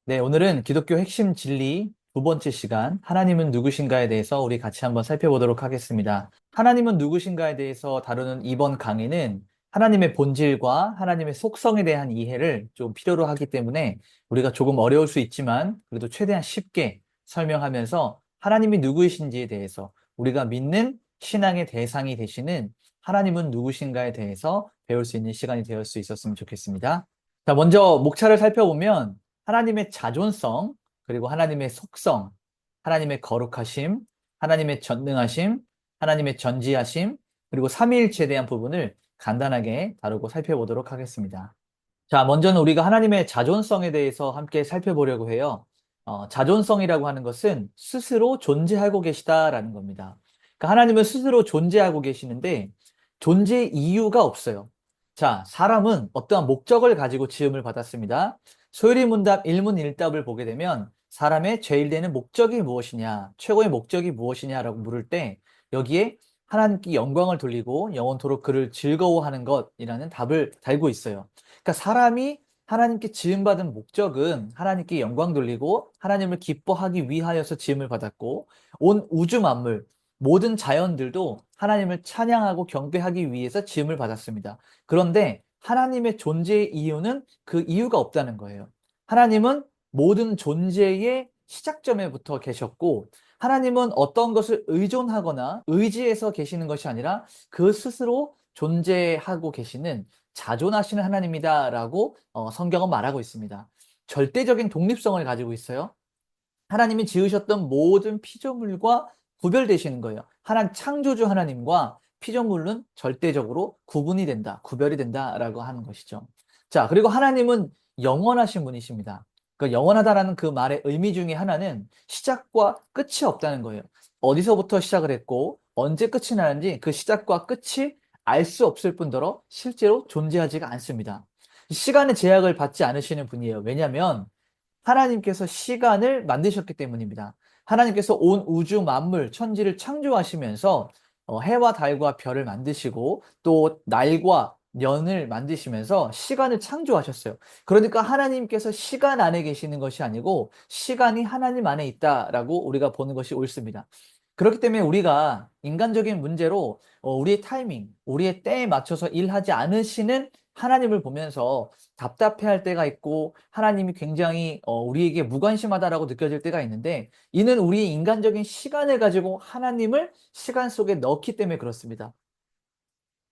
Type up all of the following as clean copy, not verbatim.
네, 오늘은 기독교 핵심 진리 두 번째 시간, 하나님은 누구신가에 대해서 우리 같이 한번 살펴보도록 하겠습니다. 하나님은 누구신가에 대해서 다루는 이번 강의는 하나님의 본질과 하나님의 속성에 대한 이해를 좀 필요로 하기 때문에 우리가 조금 어려울 수 있지만 그래도 최대한 쉽게 설명하면서 하나님이 누구이신지에 대해서 우리가 믿는 신앙의 대상이 되시는 하나님은 누구신가에 대해서 배울 수 있는 시간이 되을 수 있었으면 좋겠습니다. 자, 먼저 목차를 살펴보면 하나님의 자존성, 그리고 하나님의 속성, 하나님의 거룩하심, 하나님의 전능하심, 하나님의 전지하심, 그리고 삼위일체에 대한 부분을 간단하게 다루고 살펴보도록 하겠습니다. 자, 먼저는 우리가 하나님의 자존성에 대해서 함께 살펴보려고 해요. 자존성이라고 하는 것은 스스로 존재하고 계시다라는 겁니다. 그러니까 하나님은 스스로 존재하고 계시는데 존재 이유가 없어요. 자, 사람은 어떠한 목적을 가지고 지음을 받았습니다. 소요리문답 일문일답을 보게 되면 사람의 제일 되는 목적이 무엇이냐, 최고의 목적이 무엇이냐라고 물을 때 여기에 하나님께 영광을 돌리고 영원토록 그를 즐거워하는 것이라는 답을 달고 있어요. 그러니까 사람이 하나님께 지음받은 목적은 하나님께 영광 돌리고 하나님을 기뻐하기 위하여서 지음을 받았고 온 우주 만물, 모든 자연들도 하나님을 찬양하고 경배하기 위해서 지음을 받았습니다. 그런데 하나님의 존재의 이유는 그 이유가 없다는 거예요. 하나님은 모든 존재의 시작점에 붙어 계셨고 하나님은 어떤 것을 의존하거나 의지해서 계시는 것이 아니라 그 스스로 존재하고 계시는 자존하시는 하나님이다라고 성경은 말하고 있습니다. 절대적인 독립성을 가지고 있어요. 하나님이 지으셨던 모든 피조물과 구별되시는 거예요. 하나님 창조주 하나님과 피조물은 절대적으로 구분이 된다, 구별이 된다라고 하는 것이죠. 자, 그리고 하나님은 영원하신 분이십니다. 그 영원하다라는 그 말의 의미 중에 하나는 시작과 끝이 없다는 거예요. 어디서부터 시작을 했고 언제 끝이 나는지 그 시작과 끝이 알 수 없을 뿐더러 실제로 존재하지가 않습니다. 시간의 제약을 받지 않으시는 분이에요. 왜냐하면 하나님께서 시간을 만드셨기 때문입니다. 하나님께서 온 우주 만물, 천지를 창조하시면서 해와 달과 별을 만드시고 또 날과 년을 만드시면서 시간을 창조하셨어요. 그러니까 하나님께서 시간 안에 계시는 것이 아니고 시간이 하나님 안에 있다라고 우리가 보는 것이 옳습니다. 그렇기 때문에 우리가 인간적인 문제로 우리의 타이밍, 우리의 때에 맞춰서 일하지 않으시는 하나님을 보면서 답답해할 때가 있고 하나님이 굉장히 우리에게 무관심하다라고 느껴질 때가 있는데 이는 우리의 인간적인 시간을 가지고 하나님을 시간 속에 넣기 때문에 그렇습니다.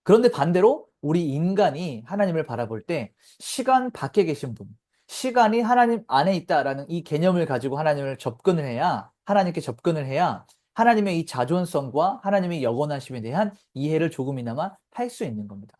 그런데 반대로 우리 인간이 하나님을 바라볼 때 시간 밖에 계신 분, 시간이 하나님 안에 있다라는 이 개념을 가지고 하나님을 접근을 해야 하나님께 접근을 해야 하나님의 이 자존성과 하나님의 영원하심에 대한 이해를 조금이나마 할 수 있는 겁니다.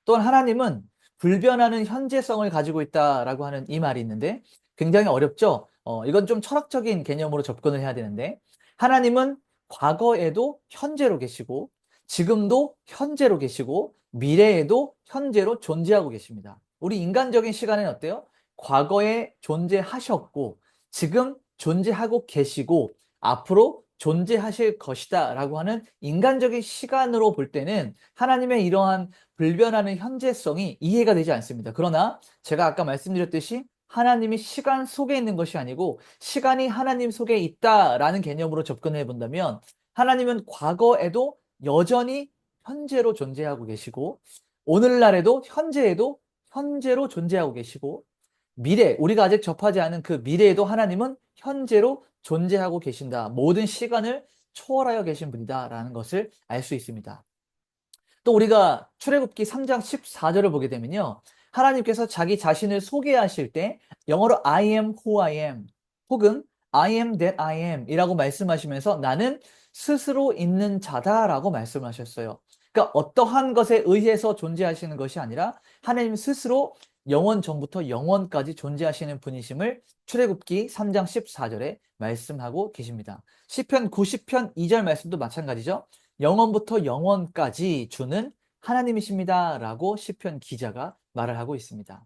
또한 하나님은 불변하는 현재성을 가지고 있다라고 하는 이 말이 있는데 굉장히 어렵죠? 이건 좀 철학적인 개념으로 접근을 해야 되는데 하나님은 과거에도 현재로 계시고 지금도 현재로 계시고 미래에도 현재로 존재하고 계십니다. 우리 인간적인 시간에는 어때요? 과거에 존재하셨고 지금 존재하고 계시고 앞으로 존재하실 것이다 라고 하는 인간적인 시간으로 볼 때는 하나님의 이러한 불변하는 현재성이 이해가 되지 않습니다. 그러나 제가 아까 말씀드렸듯이 하나님이 시간 속에 있는 것이 아니고 시간이 하나님 속에 있다라는 개념으로 접근해 본다면 하나님은 과거에도 여전히 현재로 존재하고 계시고 오늘날에도 현재에도 현재로 존재하고 계시고 미래, 우리가 아직 접하지 않은 그 미래에도 하나님은 현재로 존재하고 계신다. 모든 시간을 초월하여 계신 분이다라는 것을 알 수 있습니다. 또 우리가 출애굽기 3장 14절을 보게 되면요. 하나님께서 자기 자신을 소개하실 때 영어로 I am who I am 혹은 I am that I am 이라고 말씀하시면서 나는 스스로 있는 자다라고 말씀하셨어요. 그러니까 어떠한 것에 의해서 존재하시는 것이 아니라 하나님 스스로 영원 전부터 영원까지 존재하시는 분이심을 출애굽기 3장 14절에 말씀하고 계십니다. 시편 90편 2절 말씀도 마찬가지죠. 영원부터 영원까지 주는 하나님이십니다라고 시편 기자가 말을 하고 있습니다.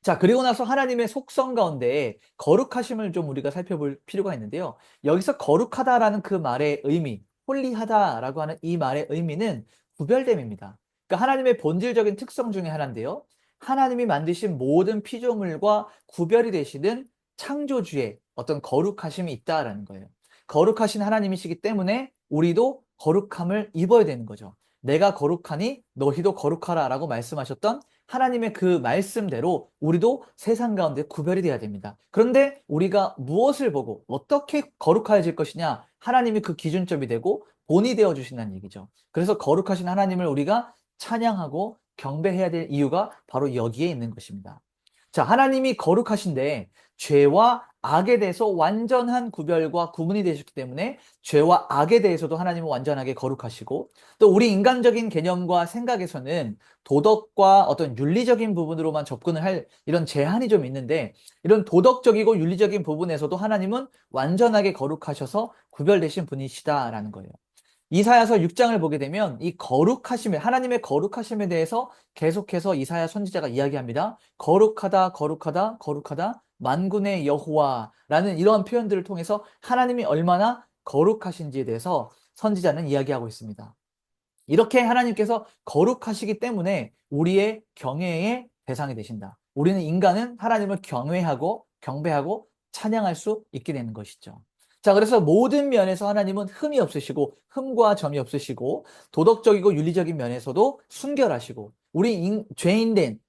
자, 그리고 나서 하나님의 속성 가운데 거룩하심을 좀 우리가 살펴볼 필요가 있는데요. 여기서 거룩하다라는 그 말의 의미, 홀리하다라고 하는 이 말의 의미는 구별됨입니다. 그러니까 하나님의 본질적인 특성 중에 하나인데요. 하나님이 만드신 모든 피조물과 구별이 되시는 창조주의 어떤 거룩하심이 있다라는 거예요. 거룩하신 하나님이시기 때문에 우리도 거룩함을 입어야 되는 거죠. 내가 거룩하니 너희도 거룩하라 라고 말씀하셨던 하나님의 그 말씀대로 우리도 세상 가운데 구별이 돼야 됩니다. 그런데 우리가 무엇을 보고 어떻게 거룩해질 것이냐, 하나님이 그 기준점이 되고 본이 되어 주신다는 얘기죠. 그래서 거룩하신 하나님을 우리가 찬양하고 경배해야 될 이유가 바로 여기에 있는 것입니다. 자, 하나님이 거룩하신데 죄와 악에 대해서 완전한 구별과 구분이 되셨기 때문에 죄와 악에 대해서도 하나님은 완전하게 거룩하시고, 또 우리 인간적인 개념과 생각에서는 도덕과 어떤 윤리적인 부분으로만 접근을 할 이런 제한이 좀 있는데, 이런 도덕적이고 윤리적인 부분에서도 하나님은 완전하게 거룩하셔서 구별되신 분이시다라는 거예요. 이사야서 6장을 보게 되면 이 거룩하심에, 하나님의 거룩하심에 대해서 계속해서 이사야 선지자가 이야기합니다. 거룩하다, 거룩하다, 거룩하다, 만군의 여호와라는 이러한 표현들을 통해서 하나님이 얼마나 거룩하신지에 대해서 선지자는 이야기하고 있습니다. 이렇게 하나님께서 거룩하시기 때문에 우리의 경외의 대상이 되신다. 우리는 인간은 하나님을 경외하고 경배하고 찬양할 수 있게 되는 것이죠. 자, 그래서 모든 면에서 하나님은 흠이 없으시고 흠과 점이 없으시고 도덕적이고 윤리적인 면에서도 순결하시고 우리 죄인된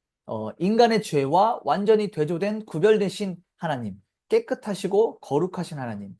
인간의 죄와 완전히 대조된 구별되신 하나님, 깨끗하시고 거룩하신 하나님.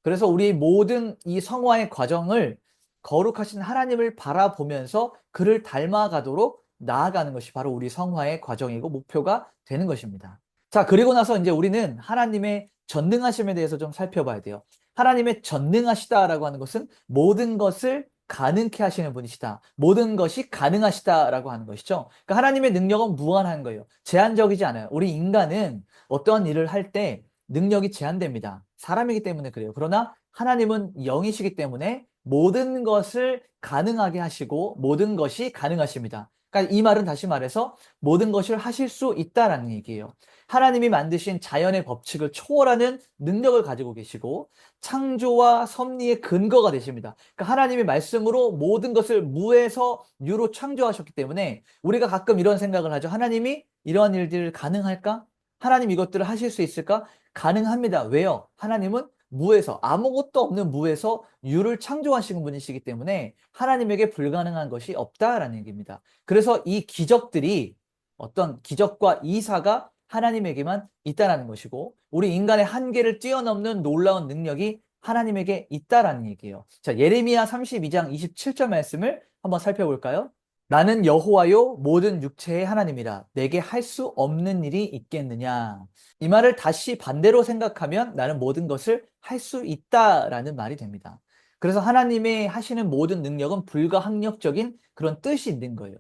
그래서 우리 모든 이 성화의 과정을 거룩하신 하나님을 바라보면서 그를 닮아가도록 나아가는 것이 바로 우리 성화의 과정이고 목표가 되는 것입니다. 자, 그리고 나서 이제 우리는 하나님의 전능하심에 대해서 좀 살펴봐야 돼요. 하나님의 전능하시다라고 하는 것은 모든 것을 가능케 하시는 분이시다. 모든 것이 가능하시다라고 하는 것이죠. 그러니까 하나님의 능력은 무한한 거예요. 제한적이지 않아요. 우리 인간은 어떠한 일을 할 때 능력이 제한됩니다. 사람이기 때문에 그래요. 그러나 하나님은 영이시기 때문에 모든 것을 가능하게 하시고 모든 것이 가능하십니다. 그러니까 이 말은 다시 말해서 모든 것을 하실 수 있다라는 얘기예요. 하나님이 만드신 자연의 법칙을 초월하는 능력을 가지고 계시고 창조와 섭리의 근거가 되십니다. 그러니까 하나님의 말씀으로 모든 것을 무에서 유로 창조하셨기 때문에 우리가 가끔 이런 생각을 하죠. 하나님이 이러한 일들을 가능할까? 하나님 이것들을 하실 수 있을까? 가능합니다. 왜요? 하나님은 무에서, 아무것도 없는 무에서 유를 창조하신 분이시기 때문에 하나님에게 불가능한 것이 없다라는 얘기입니다. 그래서 이 기적들이 어떤 기적과 이사가 하나님에게만 있다라는 것이고 우리 인간의 한계를 뛰어넘는 놀라운 능력이 하나님에게 있다라는 얘기예요. 자, 예레미야 32장 27절 말씀을 한번 살펴볼까요? 나는 여호와요 모든 육체의 하나님이라 내게 할 수 없는 일이 있겠느냐. 이 말을 다시 반대로 생각하면 나는 모든 것을 할 수 있다라는 말이 됩니다. 그래서 하나님의 하시는 모든 능력은 불가항력적인 그런 뜻이 있는 거예요.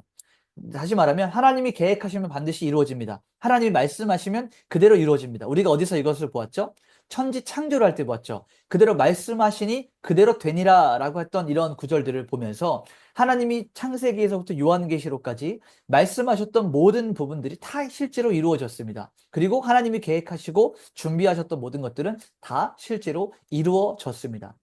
다시 말하면 하나님이 계획하시면 반드시 이루어집니다. 하나님이 말씀하시면 그대로 이루어집니다. 우리가 어디서 이것을 보았죠? 천지 창조를 할 때 보았죠. 그대로 말씀하시니 그대로 되니라 라고 했던 이런 구절들을 보면서 하나님이 창세기에서부터 요한계시록까지 말씀하셨던 모든 부분들이 다 실제로 이루어졌습니다. 그리고 하나님이 계획하시고 준비하셨던 모든 것들은 다 실제로 이루어졌습니다.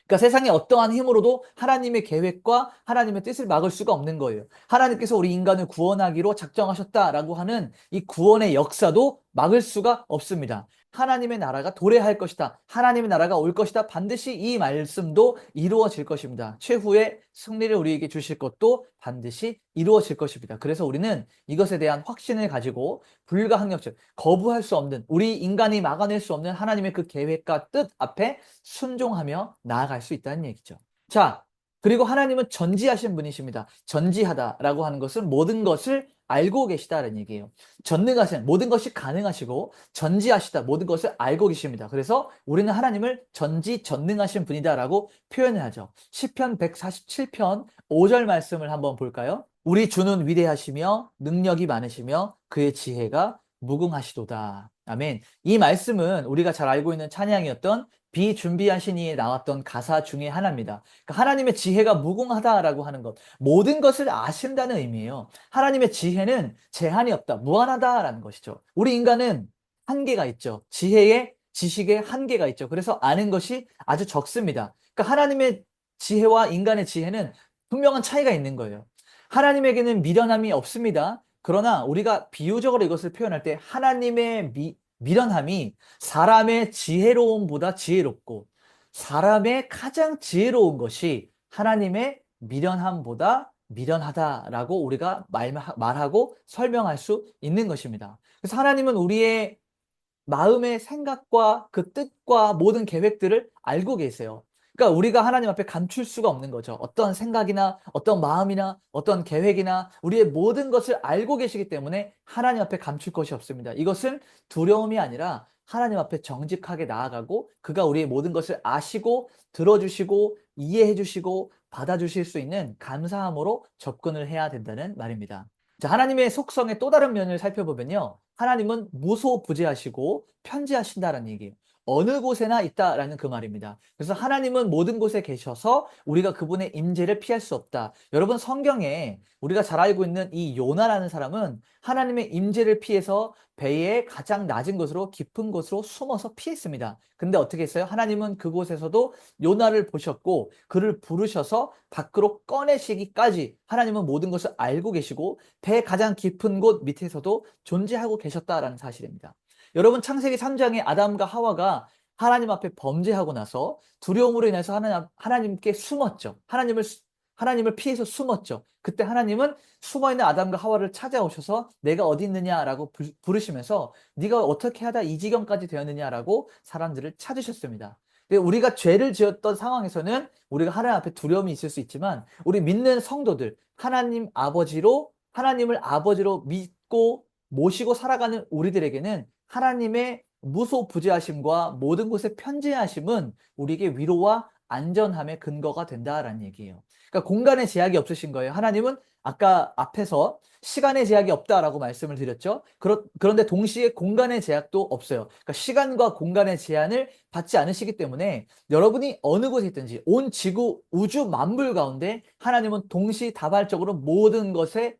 그러니까 세상에 어떠한 힘으로도 하나님의 계획과 하나님의 뜻을 막을 수가 없는 거예요. 하나님께서 우리 인간을 구원하기로 작정하셨다라고 하는 이 구원의 역사도 막을 수가 없습니다. 하나님의 나라가 도래할 것이다. 하나님의 나라가 올 것이다. 반드시 이 말씀도 이루어질 것입니다. 최후의 승리를 우리에게 주실 것도 반드시 이루어질 것입니다. 그래서 우리는 이것에 대한 확신을 가지고 불가항력적, 거부할 수 없는, 우리 인간이 막아낼 수 없는 하나님의 그 계획과 뜻 앞에 순종하며 나아갈 수 있다는 얘기죠. 자, 그리고 하나님은 전지하신 분이십니다. 전지하다라고 하는 것은 모든 것을 알고 계시다라는 얘기예요. 전능하신, 모든 것이 가능하시고 전지하시다, 모든 것을 알고 계십니다. 그래서 우리는 하나님을 전지전능하신 분이다라고 표현을 하죠. 시편 147편 5절 말씀을 한번 볼까요? 우리 주는 위대하시며 능력이 많으시며 그의 지혜가 무궁하시도다. 아멘. 이 말씀은 우리가 잘 알고 있는 찬양이었던 비준비하신 이에 나왔던 가사 중에 하나입니다. 그러니까 하나님의 지혜가 무궁하다라고 하는 것, 모든 것을 아신다는 의미예요. 하나님의 지혜는 제한이 없다, 무한하다라는 것이죠. 우리 인간은 한계가 있죠. 지식의 한계가 있죠. 그래서 아는 것이 아주 적습니다. 그러니까 하나님의 지혜와 인간의 지혜는 분명한 차이가 있는 거예요. 하나님에게는 미련함이 없습니다. 그러나 우리가 비유적으로 이것을 표현할 때 미련함이 사람의 지혜로움보다 지혜롭고 사람의 가장 지혜로운 것이 하나님의 미련함보다 미련하다라고 우리가 말하고 설명할 수 있는 것입니다. 그래서 하나님은 우리의 마음의 생각과 그 뜻과 모든 계획들을 알고 계세요. 그러니까 우리가 하나님 앞에 감출 수가 없는 거죠. 어떤 생각이나 어떤 마음이나 어떤 계획이나 우리의 모든 것을 알고 계시기 때문에 하나님 앞에 감출 것이 없습니다. 이것은 두려움이 아니라 하나님 앞에 정직하게 나아가고 그가 우리의 모든 것을 아시고 들어주시고 이해해 주시고 받아주실 수 있는 감사함으로 접근을 해야 된다는 말입니다. 자, 하나님의 속성의 또 다른 면을 살펴보면요. 하나님은 무소부재하시고 편재하신다라는 얘기예요. 어느 곳에나 있다라는 그 말입니다. 그래서 하나님은 모든 곳에 계셔서 우리가 그분의 임재를 피할 수 없다. 여러분 성경에 우리가 잘 알고 있는 이 요나라는 사람은 하나님의 임재를 피해서 배의 가장 낮은 곳으로 깊은 곳으로 숨어서 피했습니다. 근데 어떻게 했어요? 하나님은 그곳에서도 요나를 보셨고 그를 부르셔서 밖으로 꺼내시기까지 하나님은 모든 것을 알고 계시고 배 가장 깊은 곳 밑에서도 존재하고 계셨다라는 사실입니다. 여러분 창세기 3장에 아담과 하와가 하나님 앞에 범죄하고 나서 두려움으로 인해서 하나님께 숨었죠. 하나님을 피해서 숨었죠. 그때 하나님은 숨어있는 아담과 하와를 찾아오셔서 내가 어디 있느냐라고 부르시면서 네가 어떻게 하다 이 지경까지 되었느냐라고 사람들을 찾으셨습니다. 우리가 죄를 지었던 상황에서는 우리가 하나님 앞에 두려움이 있을 수 있지만 우리 믿는 성도들 하나님을 아버지로 믿고 모시고 살아가는 우리들에게는 하나님의 무소부재하심과 모든 곳에 편재하심은 우리에게 위로와 안전함의 근거가 된다라는 얘기예요. 그러니까 공간의 제약이 없으신 거예요. 하나님은 아까 앞에서 시간의 제약이 없다라고 말씀을 드렸죠. 그런데 동시에 공간의 제약도 없어요. 그러니까 시간과 공간의 제한을 받지 않으시기 때문에 여러분이 어느 곳에 있든지 온 지구, 우주 만물 가운데 하나님은 동시다발적으로 모든 곳에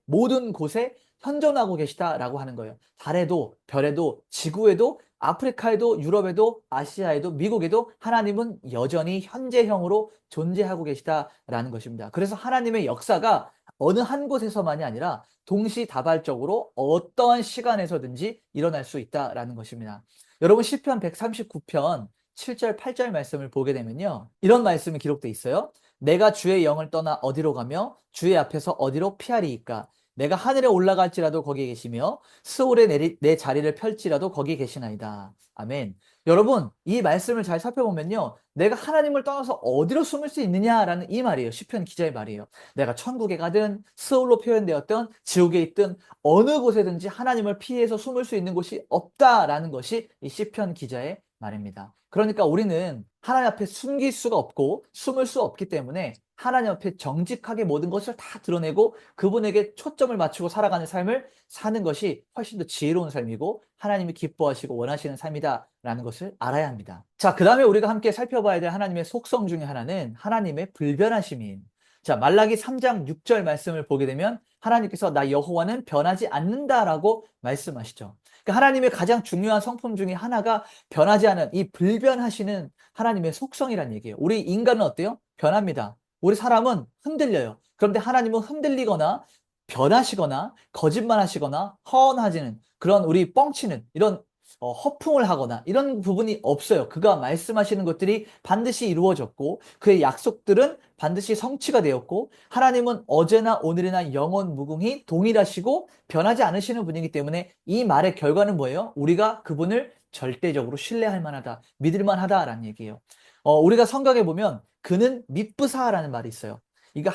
현존하고 계시다라고 하는 거예요. 달에도, 별에도, 지구에도, 아프리카에도, 유럽에도, 아시아에도, 미국에도 하나님은 여전히 현재형으로 존재하고 계시다라는 것입니다. 그래서 하나님의 역사가 어느 한 곳에서만이 아니라 동시다발적으로 어떠한 시간에서든지 일어날 수 있다라는 것입니다. 여러분 시편 139편 7절, 8절 말씀을 보게 되면요. 이런 말씀이 기록되어 있어요. 내가 주의 영을 떠나 어디로 가며 주의 앞에서 어디로 피하리이까? 내가 하늘에 올라갈지라도 거기 계시며 스올에 내 자리를 펼지라도 거기 계시나이다. 아멘. 여러분 이 말씀을 잘 살펴보면요. 내가 하나님을 떠나서 어디로 숨을 수 있느냐라는 이 말이에요. 시편 기자의 말이에요. 내가 천국에 가든 스올로 표현되었던 지옥에 있든 어느 곳에든지 하나님을 피해서 숨을 수 있는 곳이 없다라는 것이 이 시편 기자의 말입니다. 그러니까 우리는 하나님 앞에 숨길 수가 없고 숨을 수 없기 때문에 하나님 앞에 정직하게 모든 것을 다 드러내고 그분에게 초점을 맞추고 살아가는 삶을 사는 것이 훨씬 더 지혜로운 삶이고 하나님이 기뻐하시고 원하시는 삶이다라는 것을 알아야 합니다. 자, 그 다음에 우리가 함께 살펴봐야 될 하나님의 속성 중에 하나는 하나님의 불변하심이에요. 자, 말라기 3장 6절 말씀을 보게 되면 하나님께서 나 여호와는 변하지 않는다라고 말씀하시죠. 그러니까 하나님의 가장 중요한 성품 중에 하나가 변하지 않은 이 불변하시는 하나님의 속성이라는 얘기예요. 우리 인간은 어때요? 변합니다. 우리 사람은 흔들려요. 그런데 하나님은 흔들리거나 변하시거나 거짓말하시거나 허언하지는 그런 우리 뻥치는 이런 허풍을 하거나 이런 부분이 없어요. 그가 말씀하시는 것들이 반드시 이루어졌고 그의 약속들은 반드시 성취가 되었고 하나님은 어제나 오늘이나 영원 무궁히 동일하시고 변하지 않으시는 분이기 때문에 이 말의 결과는 뭐예요? 우리가 그분을 절대적으로 신뢰할 만하다, 믿을 만하다라는 얘기예요. 우리가 성경에 보면 그는 미쁘사라는 말이 있어요. 이거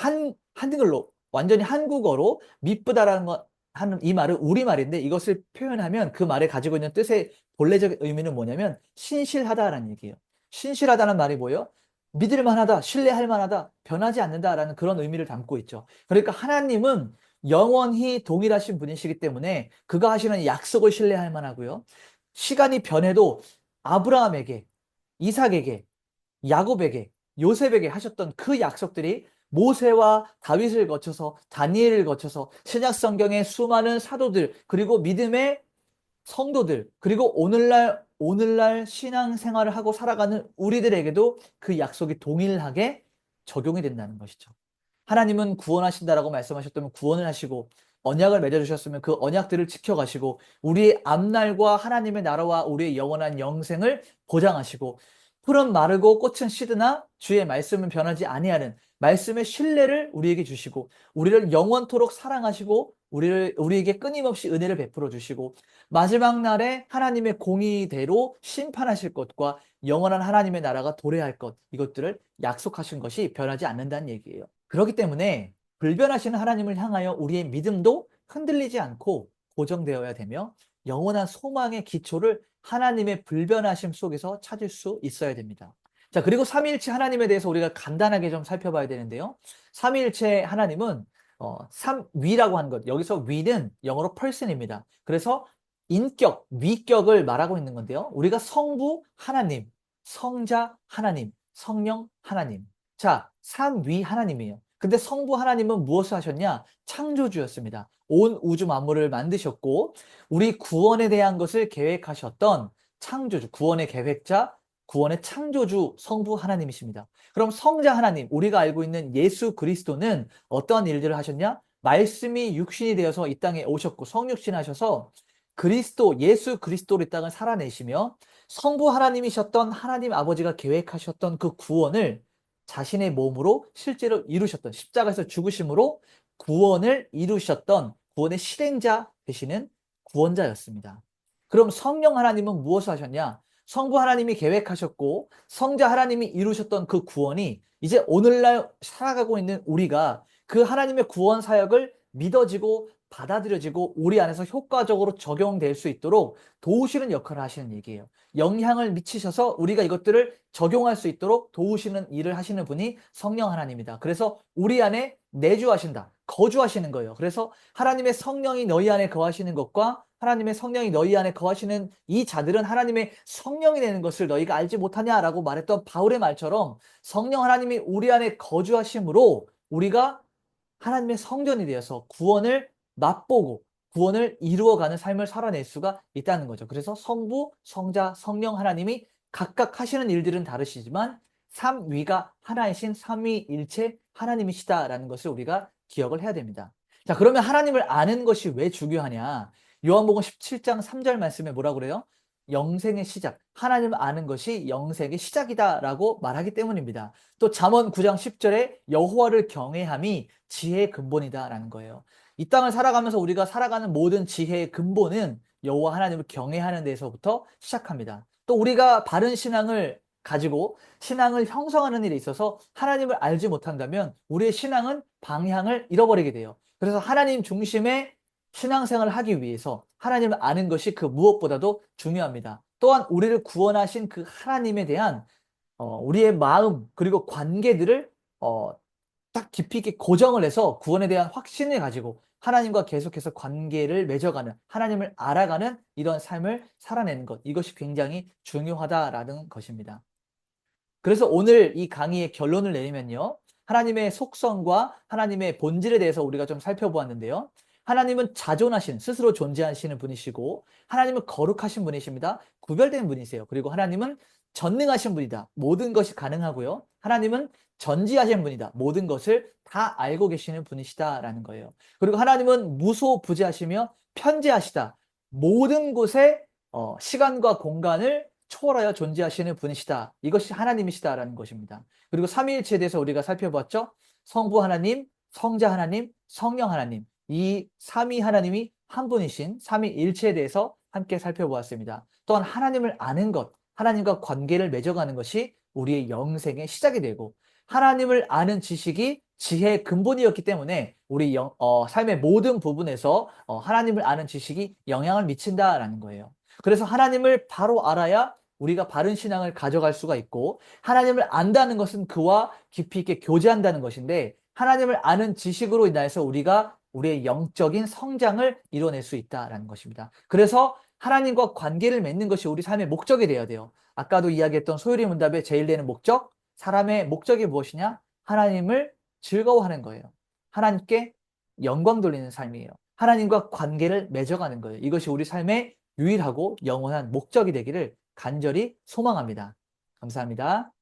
한글로 완전히 한국어로 미쁘다라는 거 하는 이 말은 우리말인데 이것을 표현하면 그 말에 가지고 있는 뜻의 본래적 의미는 뭐냐면 신실하다라는 얘기예요. 신실하다는 말이 뭐예요? 믿을 만하다, 신뢰할 만하다, 변하지 않는다라는 그런 의미를 담고 있죠. 그러니까 하나님은 영원히 동일하신 분이시기 때문에 그가 하시는 약속을 신뢰할 만하고요. 시간이 변해도 아브라함에게, 이삭에게, 야곱에게, 요셉에게 하셨던 그 약속들이 모세와 다윗을 거쳐서 다니엘을 거쳐서 신약 성경의 수많은 사도들 그리고 믿음의 성도들 그리고 오늘날 신앙 생활을 하고 살아가는 우리들에게도 그 약속이 동일하게 적용이 된다는 것이죠. 하나님은 구원하신다라고 말씀하셨다면 구원을 하시고 언약을 맺어주셨으면 그 언약들을 지켜가시고 우리의 앞날과 하나님의 나라와 우리의 영원한 영생을 보장하시고 풀은 마르고 꽃은 시드나 주의 말씀은 변하지 아니하는 말씀의 신뢰를 우리에게 주시고 우리를 영원토록 사랑하시고 우리에게 끊임없이 은혜를 베풀어 주시고 마지막 날에 하나님의 공의대로 심판하실 것과 영원한 하나님의 나라가 도래할 것 이것들을 약속하신 것이 변하지 않는다는 얘기예요. 그렇기 때문에 불변하시는 하나님을 향하여 우리의 믿음도 흔들리지 않고 고정되어야 되며 영원한 소망의 기초를 하나님의 불변하심 속에서 찾을 수 있어야 됩니다. 자, 그리고 삼위일체 하나님에 대해서 우리가 간단하게 좀 살펴봐야 되는데요. 삼위일체 하나님은 삼위라고 하는 것, 여기서 위는 영어로 person입니다. 그래서 인격, 위격을 말하고 있는 건데요. 우리가 성부 하나님, 성자 하나님, 성령 하나님. 자, 삼위 하나님이에요. 근데 성부 하나님은 무엇을 하셨냐? 창조주였습니다. 온 우주 만물을 만드셨고 우리 구원에 대한 것을 계획하셨던 창조주, 구원의 계획자, 구원의 창조주 성부 하나님이십니다. 그럼 성자 하나님, 우리가 알고 있는 예수 그리스도는 어떠한 일들을 하셨냐? 말씀이 육신이 되어서 이 땅에 오셨고 성육신하셔서 그리스도, 예수 그리스도로 이 땅을 살아내시며 성부 하나님이셨던 하나님 아버지가 계획하셨던 그 구원을 자신의 몸으로 실제로 이루셨던 십자가에서 죽으심으로 구원을 이루셨던 구원의 실행자 되시는 구원자였습니다. 그럼 성령 하나님은 무엇을 하셨냐? 성부 하나님이 계획하셨고 성자 하나님이 이루셨던 그 구원이 이제 오늘날 살아가고 있는 우리가 그 하나님의 구원 사역을 믿어지고 받아들여지고 우리 안에서 효과적으로 적용될 수 있도록 도우시는 역할을 하시는 얘기예요. 영향을 미치셔서 우리가 이것들을 적용할 수 있도록 도우시는 일을 하시는 분이 성령 하나님이다. 그래서 우리 안에 내주하신다. 거주하시는 거예요. 그래서 하나님의 성령이 너희 안에 거하시는 것과 하나님의 성령이 너희 안에 거하시는 이 자들은 하나님의 성령이 되는 것을 너희가 알지 못하냐라고 말했던 바울의 말처럼 성령 하나님이 우리 안에 거주하심으로 우리가 하나님의 성전이 되어서 구원을 맛보고 구원을 이루어가는 삶을 살아낼 수가 있다는 거죠. 그래서 성부, 성자, 성령 하나님이 각각 하시는 일들은 다르시지만 삼위가 하나이신 삼위일체 하나님이시다라는 것을 우리가 기억을 해야 됩니다. 자, 그러면 하나님을 아는 것이 왜 중요하냐? 요한복음 17장 3절 말씀에 뭐라고 그래요? 영생의 시작, 하나님을 아는 것이 영생의 시작이다라고 말하기 때문입니다. 또 잠언 9장 10절에 여호와를 경외함이 지혜의 근본이다라는 거예요. 이 땅을 살아가면서 우리가 살아가는 모든 지혜의 근본은 여호와 하나님을 경외하는 데서부터 시작합니다. 또 우리가 바른 신앙을 가지고 신앙을 형성하는 일에 있어서 하나님을 알지 못한다면 우리의 신앙은 방향을 잃어버리게 돼요. 그래서 하나님 중심의 신앙생활을 하기 위해서 하나님을 아는 것이 그 무엇보다도 중요합니다. 또한 우리를 구원하신 그 하나님에 대한 우리의 마음 그리고 관계들을 딱 깊이 있게 고정을 해서 구원에 대한 확신을 가지고 하나님과 계속해서 관계를 맺어가는 하나님을 알아가는 이런 삶을 살아내는 것 이것이 굉장히 중요하다라는 것입니다. 그래서 오늘 이 강의의 결론을 내리면요. 하나님의 속성과 하나님의 본질에 대해서 우리가 좀 살펴보았는데요. 하나님은 자존하신, 스스로 존재하시는 분이시고 하나님은 거룩하신 분이십니다. 구별된 분이세요. 그리고 하나님은 전능하신 분이다. 모든 것이 가능하고요. 하나님은 전지하신 분이다. 모든 것을 다 알고 계시는 분이시다라는 거예요. 그리고 하나님은 무소부재하시며 편재하시다. 모든 곳에 시간과 공간을 초월하여 존재하시는 분이시다. 이것이 하나님이시다라는 것입니다. 그리고 삼위일체에 대해서 우리가 살펴봤죠. 성부 하나님, 성자 하나님, 성령 하나님. 이 삼위 하나님이 한 분이신 삼위일체에 대해서 함께 살펴보았습니다. 또한 하나님을 아는 것, 하나님과 관계를 맺어가는 것이 우리의 영생의 시작이 되고 하나님을 아는 지식이 지혜의 근본이었기 때문에 우리 삶의 모든 부분에서 하나님을 아는 지식이 영향을 미친다라는 거예요. 그래서 하나님을 바로 알아야 우리가 바른 신앙을 가져갈 수가 있고 하나님을 안다는 것은 그와 깊이 있게 교제한다는 것인데 하나님을 아는 지식으로 인해서 우리가 우리의 영적인 성장을 이뤄낼 수 있다는 것입니다. 그래서 하나님과 관계를 맺는 것이 우리 삶의 목적이 되어야 돼요. 아까도 이야기했던 소율이 문답의 제일 되는 목적, 사람의 목적이 무엇이냐? 하나님을 즐거워하는 거예요. 하나님께 영광 돌리는 삶이에요. 하나님과 관계를 맺어가는 거예요. 이것이 우리 삶의 유일하고 영원한 목적이 되기를 간절히 소망합니다. 감사합니다.